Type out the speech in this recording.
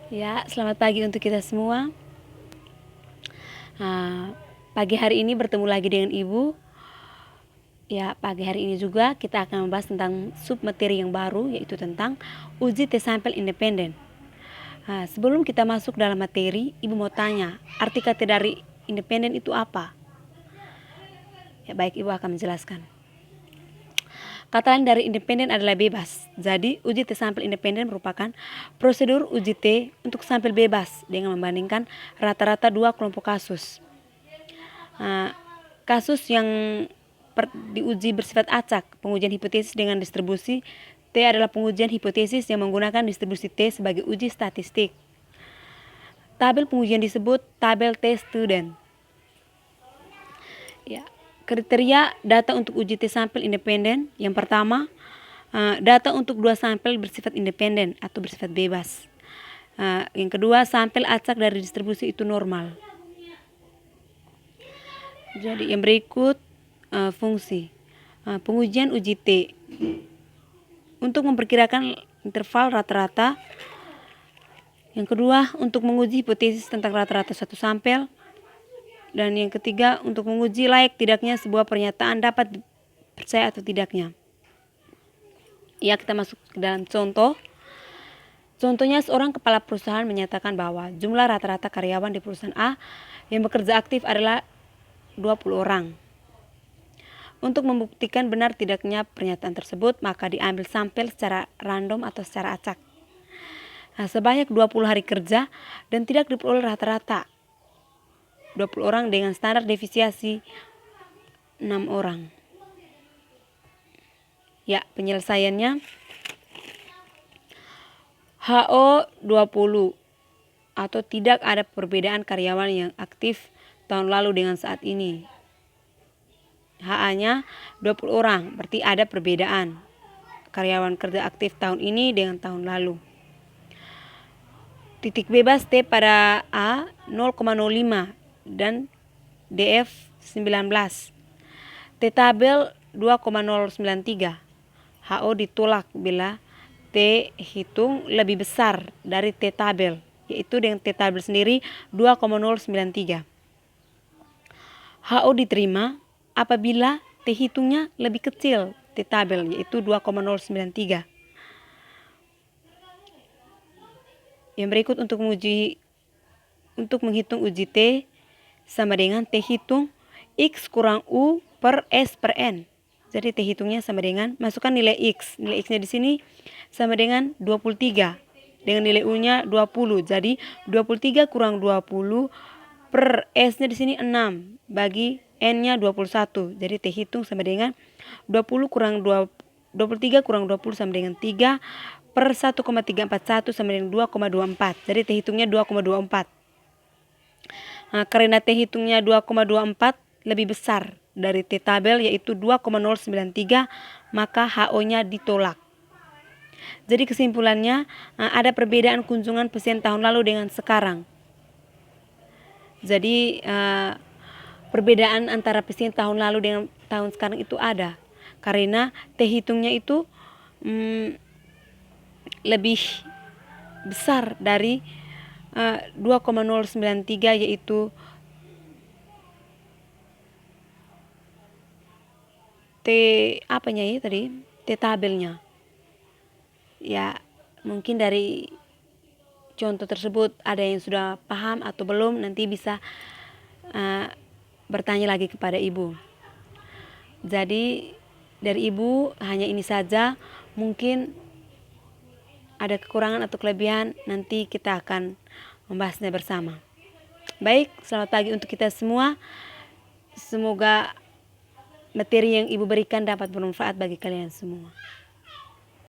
Ya, selamat pagi untuk kita semua. Pagi hari ini bertemu lagi dengan Ibu. Ya, pagi hari ini juga kita akan membahas tentang submateri yang baru, yaitu tentang uji tes sampel independen. Sebelum kita masuk dalam materi, Ibu mau tanya, arti kata dari independen itu apa? Ya, baik, Ibu akan menjelaskan. Kata lain dari independen adalah bebas. Jadi, uji tes sampel independen merupakan prosedur uji T untuk sampel bebas dengan membandingkan rata-rata dua kelompok kasus. Kasus yang diuji bersifat acak, pengujian hipotesis dengan distribusi T adalah pengujian hipotesis yang menggunakan distribusi T sebagai uji statistik. Tabel pengujian disebut tabel T student. Ya. Kriteria data untuk uji T sampel independen. Yang pertama, data untuk dua sampel bersifat independen atau bersifat bebas. Yang kedua, sampel acak dari distribusi itu normal. Jadi yang berikut fungsi pengujian uji T untuk memperkirakan interval rata-rata. Yang kedua, untuk menguji hipotesis tentang rata-rata suatu sampel. Dan yang ketiga, untuk menguji layak tidaknya sebuah pernyataan dapat dipercaya atau tidaknya. Ya, kita masuk ke dalam contoh. Contohnya, seorang kepala perusahaan menyatakan bahwa jumlah rata-rata karyawan di perusahaan A yang bekerja aktif adalah 20 orang. Untuk membuktikan benar tidaknya pernyataan tersebut, maka diambil sampel secara random atau secara acak. Sebanyak 20 hari kerja dan tidak diperoleh rata-rata 20 orang dengan standar defisiasi 6 orang. Ya, penyelesaiannya HO20 atau tidak ada perbedaan karyawan yang aktif tahun lalu dengan saat ini. HA-nya 20 orang, berarti ada perbedaan karyawan kerja aktif tahun ini dengan tahun lalu. Titik bebas T pada A 0,05 dan DF 19. T tabel 2,093. HO ditolak bila T hitung lebih besar dari T tabel, yaitu dengan T tabel sendiri 2,093. HO diterima apabila T hitungnya lebih kecil T tabel, yaitu 2,093. Yang berikut untuk menghitung uji T sama dengan T hitung X kurang U per S per N. Jadi T hitungnya sama dengan, masukkan nilai X. Nilai X-nya di sini sama dengan 23. Dengan nilai U-nya 20. Jadi 23 kurang 20 per S-nya di sini 6. Bagi N-nya 21. Jadi T hitung sama dengan 23 kurang 20 sama dengan 3 per 1,341 sama dengan 2,24. Jadi T hitungnya 2,24. Karena T hitungnya 2,24 lebih besar dari T tabel yaitu 2,093, maka HO-nya ditolak. Jadi kesimpulannya ada perbedaan kunjungan pasien tahun lalu dengan sekarang. Jadi perbedaan antara pasien tahun lalu dengan tahun sekarang itu ada. Karena T hitungnya itu lebih besar dari 2,093 yaitu T apanya ya tadi? T tabelnya. Ya, mungkin dari contoh tersebut ada yang sudah paham atau belum, nanti bisa bertanya lagi kepada Ibu. Jadi dari Ibu hanya ini saja. Mungkin ada kekurangan atau kelebihan, nanti kita akan membahasnya bersama. Baik, selamat pagi untuk kita semua. Semoga materi yang Ibu berikan dapat bermanfaat bagi kalian semua.